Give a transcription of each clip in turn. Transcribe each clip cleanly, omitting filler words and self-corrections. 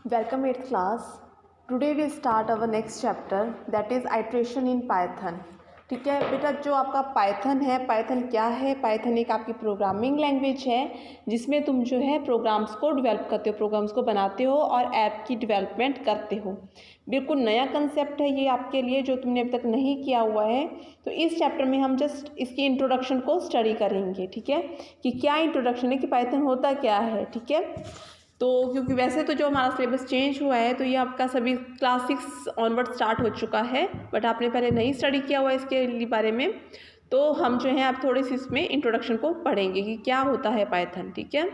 Welcome 8th class. Today we start our next chapter that is iteration in Python. ठीक है बेटा, जो आपका पाइथन है, पाइथन क्या है? पाइथन एक आपकी प्रोग्रामिंग लैंग्वेज है जिसमें तुम जो है प्रोग्राम्स को डेवलप करते हो, प्रोग्राम्स को बनाते हो और ऐप की डेवलपमेंट करते हो। बिल्कुल नया कंसेप्ट है ये आपके लिए, जो तुमने अभी तक नहीं किया हुआ है। तो इस चैप्टर में हम जस्ट इसकी इंट्रोडक्शन को स्टडी करेंगे, ठीक है, कि क्या इंट्रोडक्शन है, कि पाइथन होता क्या है, ठीक है। तो क्योंकि वैसे तो जो हमारा सिलेबस चेंज हुआ है तो ये आपका सभी क्लास 6 ऑनवर्ड स्टार्ट हो चुका है, बट आपने पहले नहीं स्टडी किया हुआ इसके बारे में। तो हम जो है आप थोड़ी सी इसमें इंट्रोडक्शन को पढ़ेंगे कि क्या होता है पाइथन, ठीक है।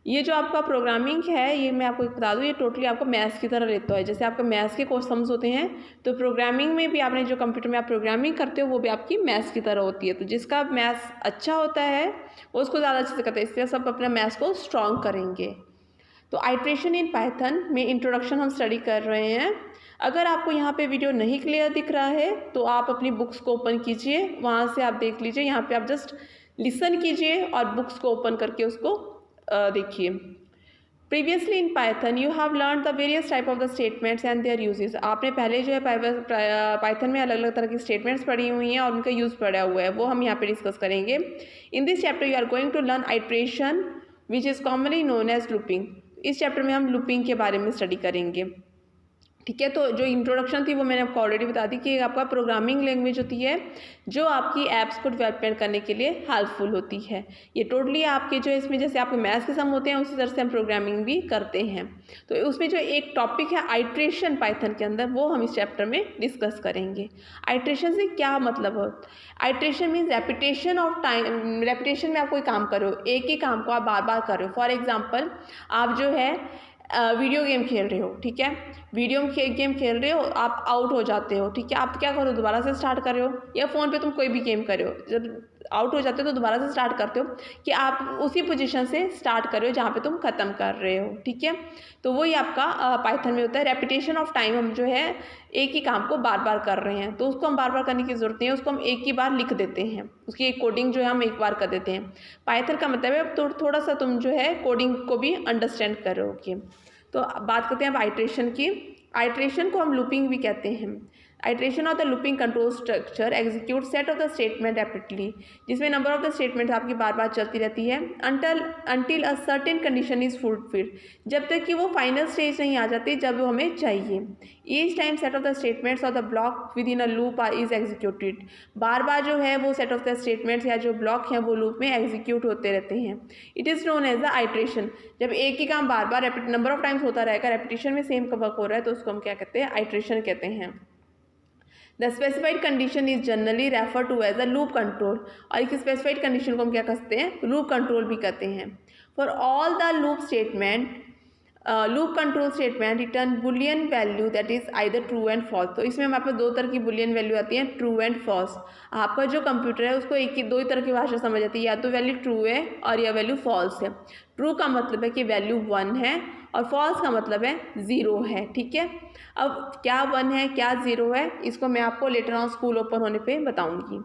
ये जो आपका प्रोग्रामिंग है, ये मैं आपको बता दूँ, ये टोटली आपको मैथ्स की तरह लेता है। जैसे आपका मैथ्स के क्वेश्चंस होते हैं, तो प्रोग्रामिंग में भी आपने जो कंप्यूटर में आप प्रोग्रामिंग करते हो वो भी आपकी मैथ्स की तरह होती है। तो जिसका मैथ्स अच्छा होता है वो उसको ज़्यादा अच्छे से करता है, इसलिए सब अपना मैथ्स को स्ट्रॉन्ग करेंगे। तो आइट्रेशन इन पाइथन में इंट्रोडक्शन हम स्टडी कर रहे हैं। अगर आपको यहाँ पे वीडियो नहीं क्लियर दिख रहा है तो आप अपनी बुक्स को ओपन कीजिए, वहाँ से आप देख लीजिए। यहाँ पे आप जस्ट लिसन कीजिए और बुक्स को ओपन करके उसको देखिए। Previously in Python you have learn the various type of the statements and there uses. आपने पहले जो है पाइथन में अलग अलग तरह की स्टेटमेंट्स पढ़ी हुई हैं और उनका यूज़ पढ़ा हुआ है, वो हम यहाँ पे डिस्कस करेंगे। In this chapter you are going to learn iteration which is commonly known as looping. इस चैप्टर में हम लूपिंग के बारे में स्टडी करेंगे, ठीक है। तो जो इंट्रोडक्शन थी वो मैंने आपको ऑलरेडी बता दी कि आपका प्रोग्रामिंग लैंग्वेज होती है जो आपकी ऐप्स को डेवलपमेंट करने के लिए हेल्पफुल होती है। ये टोटली आपके जो इसमें जैसे आपके मैथ्स के सम होते हैं उसी तरह से हम प्रोग्रामिंग भी करते हैं। तो उसमें जो एक टॉपिक है आइट्रेशन पाइथन के अंदर, वो हम इस चैप्टर में डिस्कस करेंगे। आइट्रेशन से क्या मतलब हो? Iteration means repetition of time. Repetition में आप कोई काम करो, एक ही काम को आप बार बार कर रहे हो। फॉर एग्जाम्पल, आप जो है वीडियो गेम खेल रहे हो, ठीक है, वीडियो गेम खेल रहे हो, आप आउट हो जाते हो, ठीक है, आप क्या करो, दोबारा से स्टार्ट कर रहे हो। या फ़ोन पे तुम कोई भी गेम कर रहे हो, जब आउट हो जाते हो तो दोबारा से स्टार्ट करते हो कि आप उसी पोजीशन से स्टार्ट कर रहे हो जहाँ पे तुम ख़त्म कर रहे हो, ठीक है। तो वही आपका पाइथन में होता है रेपिटेशन ऑफ टाइम। हम जो है एक ही काम को बार बार कर रहे हैं, तो उसको हम बार बार करने की ज़रूरत नहीं है, उसको हम एक ही बार लिख देते हैं, उसकी एक कोडिंग जो है हम एक बार कर देते हैं। पाइथन का मतलब है तो थोड़ा सा तुम जो है कोडिंग को भी अंडरस्टैंड करोगे। तो बात करते हैं अब आइट्रेशन की। आइट्रेशन को हम लूपिंग भी कहते हैं। Iteration of the looping control structure execute set of the statement rapidly, जिसमें नंबर ऑफ द स्टेटमेंट आपकी बार बार चलती रहती है until a certain condition is fulfilled, जब तक कि वो फाइनल स्टेज नहीं आ जाती जब वो हमें चाहिए। Each time set of the statements और the block within a loop is executed. बार बार जो है वो सेट ऑफ द स्टेटमेंट्स या जो ब्लॉक हैं वो लूप में एग्जीक्यूट होते रहते हैं। It is known as the iteration. जब एक ही काम बार बार नंबर ऑफ टाइम्स होता रहेगा, रेपिटेशन में सेम वर्क हो रहा है, तो उसको हम क्या कहते हैं? आइट्रेशन कहते हैं। The specified condition is generally refer to as a loop control, और एक स्पेसिफाइड कंडीशन को हम क्या कहते हैं? लूप कंट्रोल भी कहते हैं। For all the loop statement loop control statement return boolean value that is either true and false. तो इसमें हमारे पास दो तरह की बुलियन वैल्यू आती है, ट्रू एंड फॉल्स। आपका जो कंप्यूटर है उसको एक ही दो ही तरह की भाषा समझ आती है, या तो वैल्यू ट्रू है और या वैल्यू फॉल्स है। ट्रू का मतलब है कि वैल्यू 1 है और फॉल्स का मतलब है 0 है, ठीक है। अब क्या 1 है क्या 0 है, इसको मैं आपको लेटर ऑन स्कूल ओपन होने पे बताऊंगी।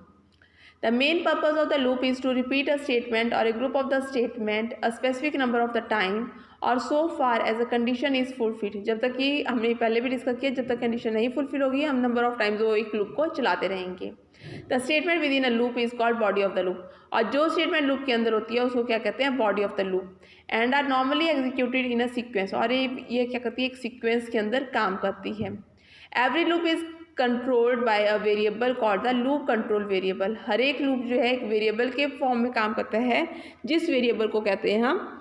The main purpose of the loop is to repeat a statement or a group of the statement a specific number of the time और so far as a condition is fulfilled। जब तक कि हमने पहले भी डिस्कस किया, जब तक कंडीशन नहीं फुलफिल होगी हम नंबर ऑफ टाइम्स वो एक लूप को चलाते रहेंगे। The statement with in a loop is called body of the loop, और जो स्टेटमेंट लूप के अंदर होती है उसको क्या कहते हैं? Body of the loop. And are normally executed in a sequence, और ये क्या करती है? एक सीक्वेंस के अंदर काम करती है। Every loop is controlled by a variable called the loop control variable. हर एक लूप जो है एक वेरिएबल के फॉर्म में काम करता है, जिस वेरिएबल को कहते हैं हम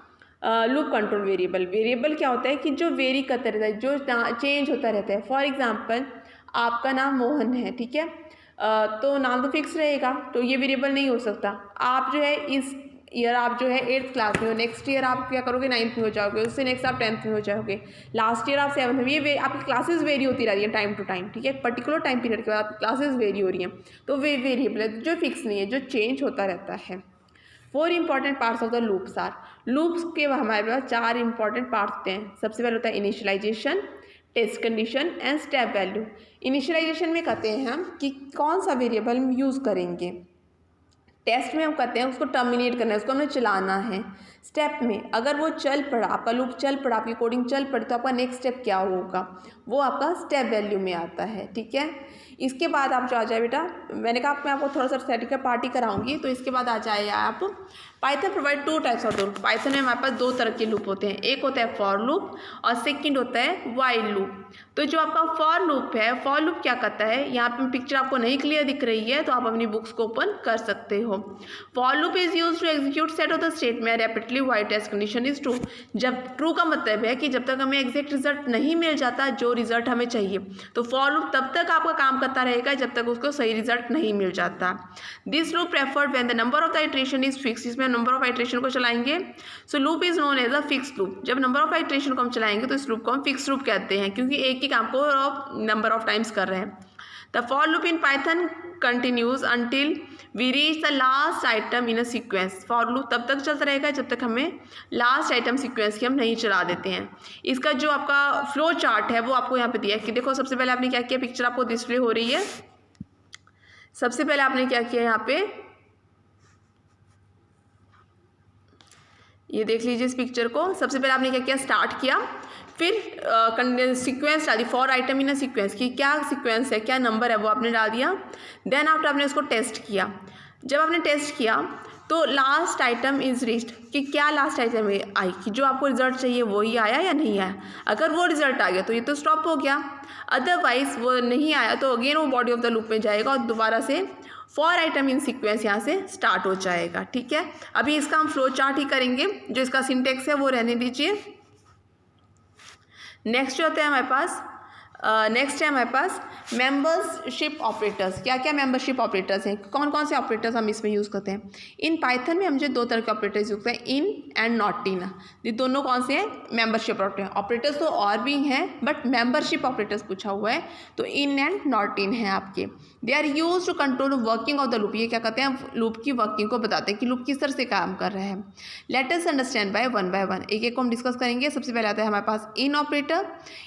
लूप कंट्रोल वेरिएबल। वेरिएबल क्या होता है? कि जो वेरी करता रहता है, जो चेंज होता रहता है। फॉर एग्जाम्पल, आपका नाम मोहन है, ठीक है, तो नाम तो फिक्स रहेगा, तो ये वेरिएबल नहीं हो सकता। आप जो है इस ईयर आप जो है 8th क्लास में हो, नेक्स्ट ईयर आप क्या करोगे? 9th में हो जाओगे, उससे नेक्स्ट आप 10th में हो जाओगे, लास्ट ईयर आप 7th में। ये आपकी क्लासेस वेरी होती रहती है टाइम टू टाइम, ठीक है। पर्टिकुलर टाइम पीरियड के बाद आपकी क्लासेस वेरी हो रही हैं, तो वे वेरिएबल है जो फिक्स नहीं है, जो चेंज होता रहता है। 4 important parts of the loops are. Loops के हमारे पास 4 इंपॉर्टेंट पार्ट्स होते हैं। सबसे पहले होता है initialization, test condition and step value. Initialization में कहते हैं हम कि कौन सा वेरिएबल हम यूज़ करेंगे, टेस्ट में हम कहते हैं उसको टर्मिनेट करना है, उसको हमें चलाना है। स्टेप में अगर वो चल पड़ा, आपका लूप चल पड़ा, आपकी कोडिंग चल पड़ी, तो आपका नेक्स्ट स्टेप क्या होगा, वो आपका स्टेप वैल्यू में आता है। ठीक है, इसके बाद आप जो आ जाए बेटा, मैंने कहा मैं आपको थोड़ा सा स्टैटिक पार्टी कराऊंगी, तो इसके बाद आ जाए आप Python provide 2 types of loop. Python में हमारे पास 2 तरह के लूप होते हैं, एक होता है फॉर लूप और सेकंड होता है वाइल लूप। तो जो आपका फॉर लूप है, फॉर लूप क्या करता है, यहाँ पे पिक्चर आपको नहीं क्लियर दिख रही है तो आप अपनी बुक्स को ओपन कर सकते हो। For loop is use to execute set of the statement rapidly while test condition is true. जब ट्रू का मतलब है कि जब तक हमें एग्जैक्ट रिजल्ट नहीं मिल जाता जो रिजल्ट हमें चाहिए, तो फॉर लूप तब तक आपका काम करता रहेगा जब तक उसको सही रिजल्ट नहीं मिल जाता। This loop preferred when the number of the iteration is fix. इसमें नंबर ऑफ आइटरेशन को चलाएंगे, so loop is known as a fix loop. जब नंबर ऑफ आइटरेशन को हम चलाएंगे तो इस लूप को हम फिक्स लूप कहते हैं, क्योंकि एक ही काम को नंबर ऑफ टाइम्स कर रहे हैं। The for loop in Python continues until we reach the last item in a sequence. For loop तब तक चलता रहेगा जब तक हमें लास्ट आइटम सीक्वेंस की हम नहीं चला देते हैं। इसका जो आपका फ्लो चार्ट है वो आपको यहाँ पे दिया है कि देखो, सबसे पहले आपने क्या किया, पिक्चर आपको डिस्प्ले हो रही है। सबसे पहले आपने क्या किया, यहाँ पे ये देख लीजिए इस पिक्चर को। सबसे पहले आपने क्या किया, स्टार्ट किया, फिर सीक्वेंस डाल दी, for item in a sequence की क्या सीक्वेंस है, क्या नंबर है, वो आपने डाल दिया। देन आफ्टर आपने उसको टेस्ट किया। जब आपने टेस्ट किया तो लास्ट आइटम इज रीच्ड, कि क्या लास्ट आइटम आई, कि जो आपको रिजल्ट चाहिए वही आया या नहीं आया। अगर वो रिजल्ट आ गया तो ये तो स्टॉप हो गया, अदरवाइज वो नहीं आया तो अगेन वो बॉडी ऑफ द लूप में जाएगा और दोबारा से फॉर आइटम इन सीक्वेंस यहाँ से स्टार्ट हो जाएगा। ठीक है, अभी इसका हम फ्लो चार्ट ही करेंगे, जो इसका सिंटेक्स है वो रहने दीजिए। नेक्स्ट जो होता है हमारे पास, नेक्स्ट है हमारे पास मेंबरशिप ऑपरेटर्स। क्या क्या मेंबरशिप ऑपरेटर्स हैं, कौन कौन से ऑपरेटर्स हम इसमें यूज़ करते हैं। इन पाइथन में हम जो 2 तरह के ऑपरेटर्स यूज़ करते हैं, इन एंड नॉट इन। ये दोनों कौन से हैं, मेंबरशिप ऑपरेटर्स तो और भी हैं, बट मेंबरशिप ऑपरेटर्स पूछा हुआ है तो इन एंड नॉट इन है आपके। They are use to control working of the loop. ये क्या कहते हैं, लूप की वर्किंग को बताते हैं कि लूप किस तरह से काम कर रहे हैं। Let us understand by one एक एक को हम डिस्कस करेंगे। सबसे पहले आता है हमारे पास in operator.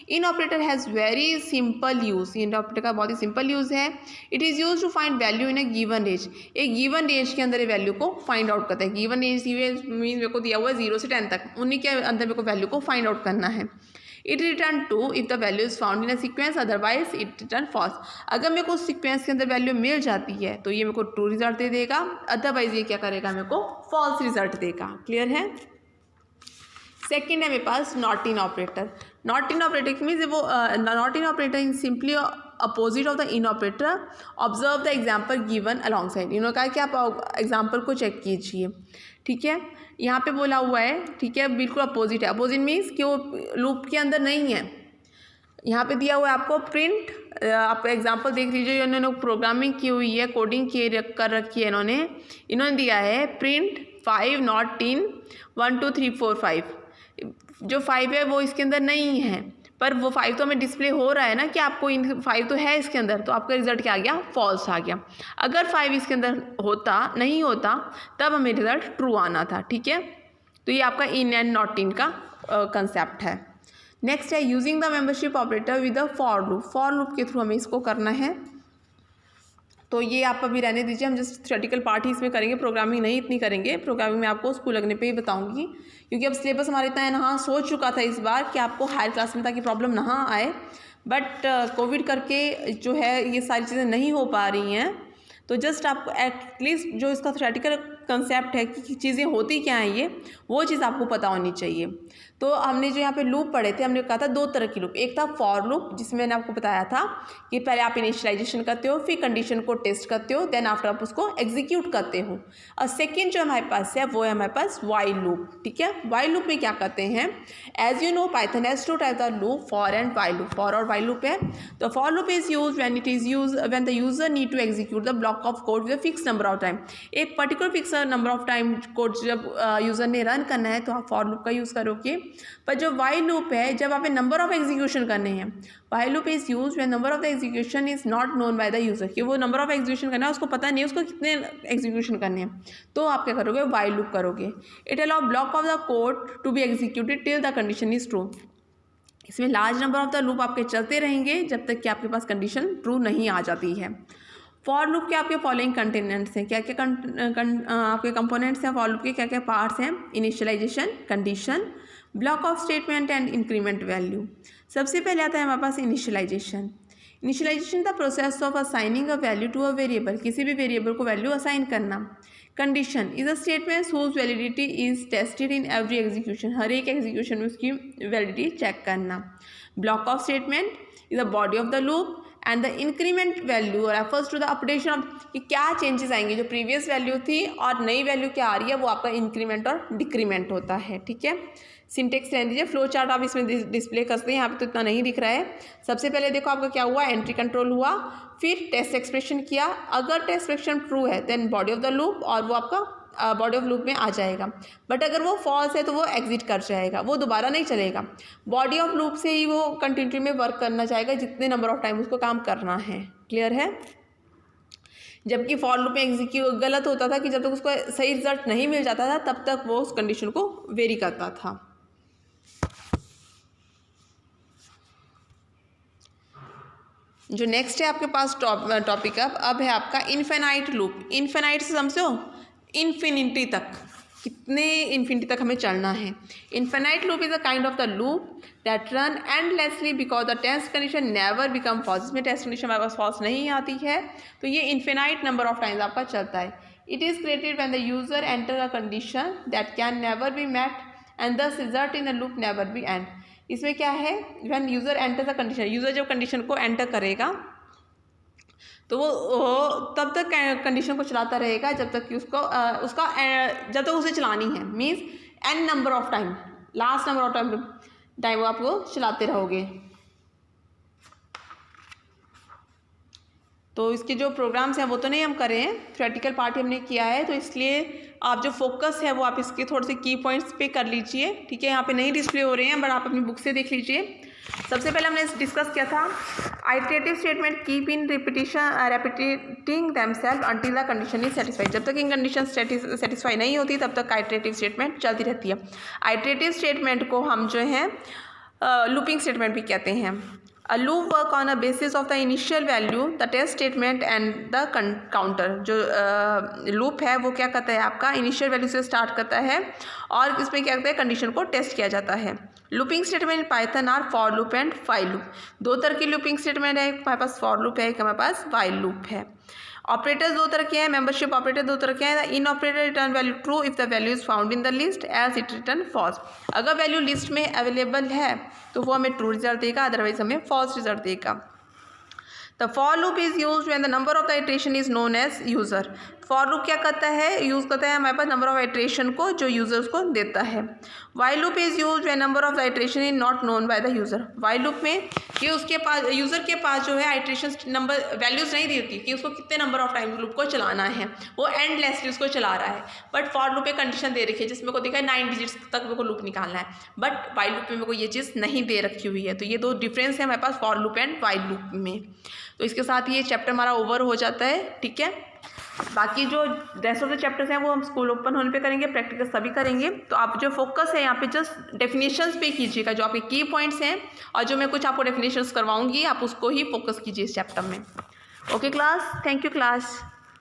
In operator has very simple use. In operator का बहुत ही सिंपल यूज है। It is use to find value in a given range. एक गिवन रेंज के अंदर ये वैल्यू को फाइंड आउट करता है। गिवन रेंज मीन मेरे को दिया हुआ है 0 से 10 तक, उन्हीं के अंदर मेरे को वैल्यू को फाइंड आउट करना है। It return true if the value is found in a sequence, otherwise it return false. अगर मेरे को सीक्वेंस के अंदर वैल्यू मिल जाती है तो ये मेरे को ट्रू रिजल्ट दे देगा, अदरवाइज ये क्या करेगा, मेरे को फॉल्स रिजल्ट देगा। क्लियर है। सेकेंड है मेरे पास not in operator. Not in operator means वो not in operator in simply opposite of the in operator. Observe the example given alongside. इन्होंने कहा कि आप एग्जाम्पल को चेक कीजिए। ठीक है, यहाँ पे बोला हुआ है, ठीक है, बिल्कुल अपोजिट है। अपोजिट मीन्स कि वो लूप के अंदर नहीं है। यहाँ पे दिया हुआ है आपको प्रिंट, आप एग्जांपल देख लीजिए, इन्होंने प्रोग्रामिंग की हुई है, कोडिंग कर रखी है इन्होंने दिया है प्रिंट 5 नॉट इन 1 2 3 4 5। जो 5 है वो इसके अंदर नहीं है, पर वो 5 तो हमें डिस्प्ले हो रहा है ना कि आपको इन 5 तो है इसके अंदर, तो आपका रिजल्ट क्या आ गया, फॉल्स आ गया। अगर 5 इसके अंदर नहीं होता तब हमें रिजल्ट ट्रू आना था। ठीक है, तो ये आपका इन एंड नॉट इन का कंसेप्ट है। नेक्स्ट है using the membership operator with the for loop. For loop के थ्रू हमें इसको करना है, तो ये आप अभी रहने दीजिए, हम जस्ट थ्योरेटिकल पार्ट ही इसमें करेंगे, प्रोग्रामिंग नहीं इतनी करेंगे। प्रोग्रामिंग में आपको स्कूल लगने पे ही बताऊंगी, क्योंकि अब सिलेबस हमारा इतना एनहांस सोच चुका था इस बार कि आपको हायर क्लास में ताकि प्रॉब्लम ना आए, बट कोविड करके जो है ये सारी चीज़ें नहीं हो पा रही हैं। तो जस्ट आपको एटलीस्ट जो इसका थ्योरेटिकल कंसेप्ट है कि चीज़ें होती क्या हैं, ये वो चीज़ आपको पता होनी चाहिए। तो हमने जो यहाँ पे लूप पढ़े थे, हमने कहा था 2 तरह की लूप। एक था फॉर लूप, जिसमें मैंने आपको बताया था कि पहले आप इनिशियलाइजेशन करते हो, फिर कंडीशन को टेस्ट करते हो, देन आफ्टर आप उसको एग्जीक्यूट करते हो। और सेकेंड जो हमारे पास है वो है हमारे पास वाइल लूप। ठीक है, वाइल लूप में क्या करते हैं, as you know Python has 2 types of loop, for and while loop. For और वाइल लूप है। तो for loop is use when the user need to execute the block of code with a fix number of time. एक particular fix number of time code जब user ने run करना है तो आप फॉर लूप का यूज़ करोगे। पर जो वाइल लूप है, जब आपने नंबर ऑफ एग्जीक्यूशन करने हैं, while loop is use when number of the execution is not known by the user. कि वो नंबर ऑफ एग्जीक्यूशन करना है उसको पता नहीं है उसको कितने एग्जीक्यूशन करने हैं, तो आप क्या करोगे, वाइल लूप करोगे। It allow block of the code to be executed till the condition is true. इसमें large number of the loop आपके चलते रहेंगे जब तक कि आपके पास कंडीशन ट्रू नहीं आ जाती है। फॉर लूप के आपके फॉलोइंग कंटेनेंट्स हैं, क्या क्या आपके कंपोनेंट्स हैं फॉर लूप के, क्या क्या पार्ट्स हैं, initialization, condition, block of statement and increment value. सबसे पहले आता है हमारे पास initialization. Initialization the process of assigning a value to a variable, किसी भी वेरिएबल को वैल्यू असाइन करना। Condition is a statement whose validity is tested in every execution, हर एक एग्जीक्यूशन में उसकी वैलिडिटी चेक करना। Block of statement is the body of the loop and the increment value refers to the updation of, कि क्या changes आएंगे, जो previous value थी और नई वैल्यू क्या आ रही है, वो आपका इंक्रीमेंट और डिक्रीमेंट होता है। ठीक है, सिंटेक्स रहने दीजिए, फ्लो चार्ट आप इसमें डिस्प्ले कर सकते हैं, यहाँ पे तो इतना नहीं दिख रहा है। सबसे पहले देखो आपका क्या हुआ, एंट्री कंट्रोल हुआ, फिर टेस्ट एक्सप्रेशन किया, अगर टेस्ट एक्सप्रेशन ट्रू है then body of the loop, और वो आपका बॉडी ऑफ लूप में आ जाएगा। बट अगर वो फॉल्स है तो वो एग्जिट कर जाएगा, वो दोबारा नहीं चलेगा। बॉडी ऑफ लूप से ही वो कंटिन्यूटी में वर्क करना चाहेगा जितने नंबर ऑफ टाइम उसको काम करना है। क्लियर है? जबकि फॉर लूप में एग्जीक्यूट गलत होता था कि जब तक उसको सही रिजल्ट नहीं मिल जाता था तब तक वो उस कंडीशन को वेरी करता था। जो नेक्स्ट है आपके पास टॉपिक अब है आपका इन्फिनाइट लूप। इन्फिनाइट से समझो इन्फिनिटी तक, कितने इन्फिनिटी तक हमें चलना है। Infinite loop is a kind of the loop that run endlessly because the test condition never become false. इसमें टेस्ट कंडीशन हमारे पास फॉल्स नहीं आती है, तो ये इन्फिनाइट नंबर ऑफ टाइम्स आपका चलता है। It is created when the user enter a condition that can never be met and thus result in the loop never be end. इसमें क्या है, when user enter the condition, user जब condition को enter करेगा तो वो तब तक कंडीशन को चलाता रहेगा जब तक कि जब तक उसे चलानी है, means N number of time, last number of time वो आपको चलाते रहोगे। तो इसके जो प्रोग्राम्स हैं वो तो नहीं हम कर रहे हैं, प्रैक्टिकल पार्ट हमने किया है, तो इसलिए आप जो फोकस है वो आप इसके थोड़े से की पॉइंट्स पे कर लीजिए। ठीक है, यहाँ पे नहीं डिस्प्ले हो रहे हैं बट आप अपनी बुक से देख लीजिए। सबसे पहले हमने डिस्कस किया था iterative statement keep in repeating themselves until the condition is satisfied. जब तक इन कंडीशन सेटिस्फाई नहीं होती तब तक आइटरेटिव स्टेटमेंट चलती रहती है। आइटरेटिव स्टेटमेंट को हम जो है लूपिंग स्टेटमेंट भी कहते हैं। A loop work on a basis of the initial value, the test statement and the counter। जो लूप है वो क्या करता है, आपका इनिशियल वैल्यू से स्टार्ट करता है और इसमें क्या करता है, कंडीशन को टेस्ट किया जाता है। Looping statement in Python are for loop and while loop. दो तरह की लूपिंग स्टेटमेंट है, एक हमारे पास फॉर लूप है, एक हमारे पास वाइल लूप है। ऑपरेटर्स दो तरह के हैं, मेंबरशिप ऑपरेटर दो तरह के हैं। In operator return value true if the value is found in the list as it return false. अगर वैल्यू लिस्ट में अवेलेबल है तो वो हमें ट्रू रिजल्ट देगा, अदरवाइज हमें फॉल्स रिजल्ट देगा। The for loop is use when the number of the iteration is known as user. For loop क्या करता है, यूज़ करता है हमारे पास नंबर ऑफ इटरेशन को जो यूजर्स को देता है। While loop is use when number of the iteration is not known by the user. While loop में कि उसके पास यूजर के पास जो है इटरेशन नंबर वैल्यूज नहीं देती कि उसको कितने नंबर ऑफ टाइम लूप को चलाना है, वो एंडलेसली उसको चला रहा है। बट फॉर लूप एक कंडीशन दे रखी है जिसमें को देखा है 9 डिजिट्स तक मेरे को लूप निकालना है, बट वाइल लूप में मेरे को ये चीज़ नहीं दे रखी हुई है। तो ये दो डिफरेंस है हमारे पास for loop and while loop में। तो इसके साथ ये चैप्टर हमारा ओवर हो जाता है। ठीक है, बाकी जो रेस्ट ऑफ द चैप्टर्स हैं वो हम स्कूल ओपन होने पे करेंगे, प्रैक्टिकल सभी करेंगे। तो आप जो फोकस है यहाँ पे जस्ट डेफिनेशंस पे कीजिएगा, जो आपके की पॉइंट्स हैं और जो मैं कुछ आपको डेफिनेशंस करवाऊंगी आप उसको ही फोकस कीजिए इस चैप्टर में। Okay class, thank you class.